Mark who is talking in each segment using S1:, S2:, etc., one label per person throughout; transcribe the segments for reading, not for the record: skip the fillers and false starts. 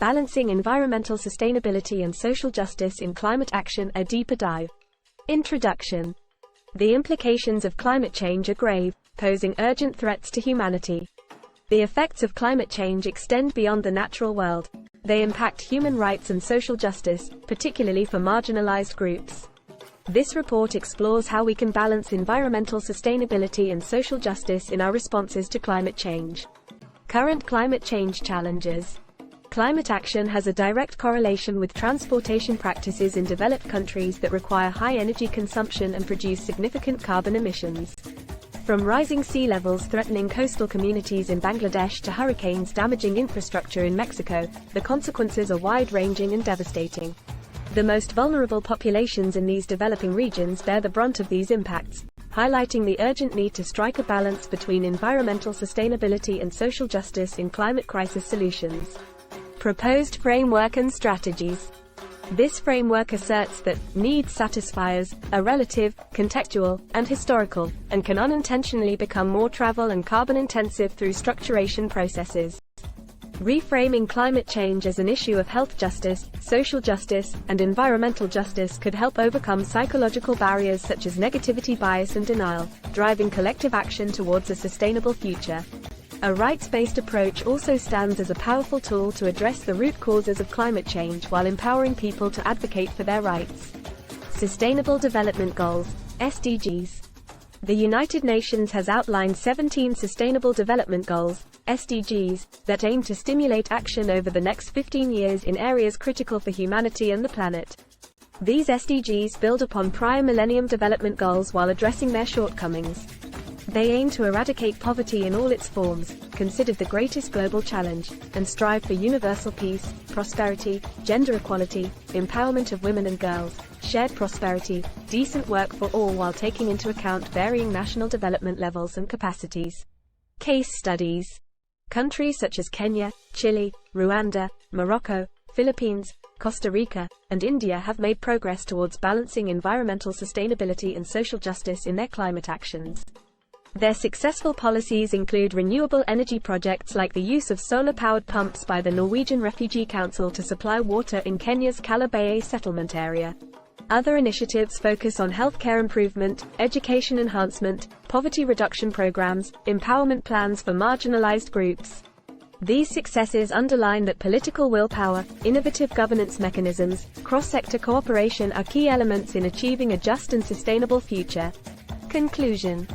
S1: Balancing Environmental Sustainability and Social Justice in Climate Action, a Deeper Dive. Introduction. The implications of climate change are grave, posing urgent threats to humanity. The effects of climate change extend beyond the natural world. They impact human rights and social justice, particularly for marginalized groups. This report explores how we can balance environmental sustainability and social justice in our responses to climate change. Current climate change challenges. Climate action has a direct correlation with transportation practices in developed countries that require high energy consumption and produce significant carbon emissions. From rising sea levels threatening coastal communities in Bangladesh to hurricanes damaging infrastructure in Mexico, the consequences are wide-ranging and devastating. The most vulnerable populations in these developing regions bear the brunt of these impacts, highlighting the urgent need to strike a balance between environmental sustainability and social justice in climate crisis solutions. Proposed framework and strategies. This framework asserts that needs satisfiers are relative, contextual, and historical, and can unintentionally become more travel and carbon-intensive through structuration processes. Reframing climate change as an issue of health justice, social justice, and environmental justice could help overcome psychological barriers such as negativity bias and denial, driving collective action towards a sustainable future. A rights-based approach also stands as a powerful tool to address the root causes of climate change while empowering people to advocate for their rights. Sustainable Development Goals, SDGs. The United Nations has outlined 17 Sustainable Development Goals, SDGs, that aim to stimulate action over the next 15 years in areas critical for humanity and the planet. These SDGs build upon prior Millennium Development Goals while addressing their shortcomings. They aim to eradicate poverty in all its forms, considered the greatest global challenge, and strive for universal peace, prosperity, gender equality, empowerment of women and girls, shared prosperity, decent work for all while taking into account varying national development levels and capacities. Case studies. Countries such as Kenya, Chile, Rwanda, Morocco, Philippines, Costa Rica, and India have made progress towards balancing environmental sustainability and social justice in their climate actions. Their successful policies include renewable energy projects like the use of solar-powered pumps by the Norwegian Refugee Council to supply water in Kenya's Kalabaye settlement area. Other initiatives focus on healthcare improvement, education enhancement, poverty reduction programs, empowerment plans for marginalized groups. These successes underline that political willpower, innovative governance mechanisms, cross-sector cooperation are key elements in achieving a just and sustainable future. Conclusion.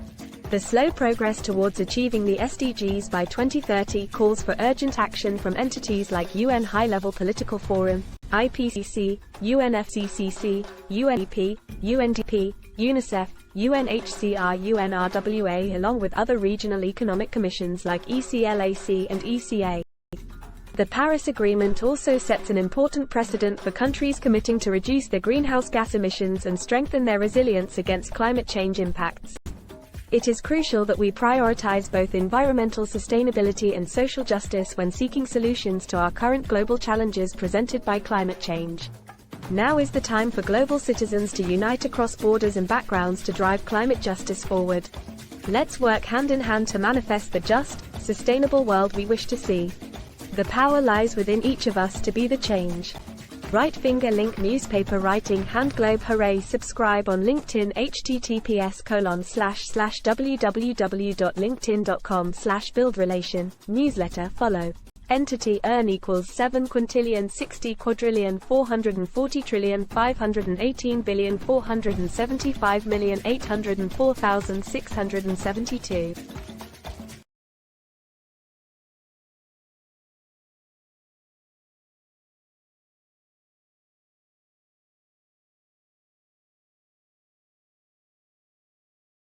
S1: The slow progress towards achieving the SDGs by 2030 calls for urgent action from entities like UN High-Level Political Forum, IPCC, UNFCCC, UNEP, UNDP, UNICEF, UNHCR, UNRWA, along with other regional economic commissions like ECLAC and ECA. The Paris Agreement also sets an important precedent for countries committing to reduce their greenhouse gas emissions and strengthen their resilience against climate change impacts. It is crucial that we prioritize both environmental sustainability and social justice when seeking solutions to our current global challenges presented by climate change. Now is the time for global citizens to unite across borders and backgrounds to drive climate justice forward. Let's work hand in hand to manifest the just, sustainable world we wish to see. The power lies within each of us to be the change. Right finger link newspaper writing hand globe hooray subscribe on LinkedIn https://www.linkedin.com/buildrelation newsletter follow entity earn equals 7 quintillion 60 quadrillion 440 trillion 518 billion 475 million 804,672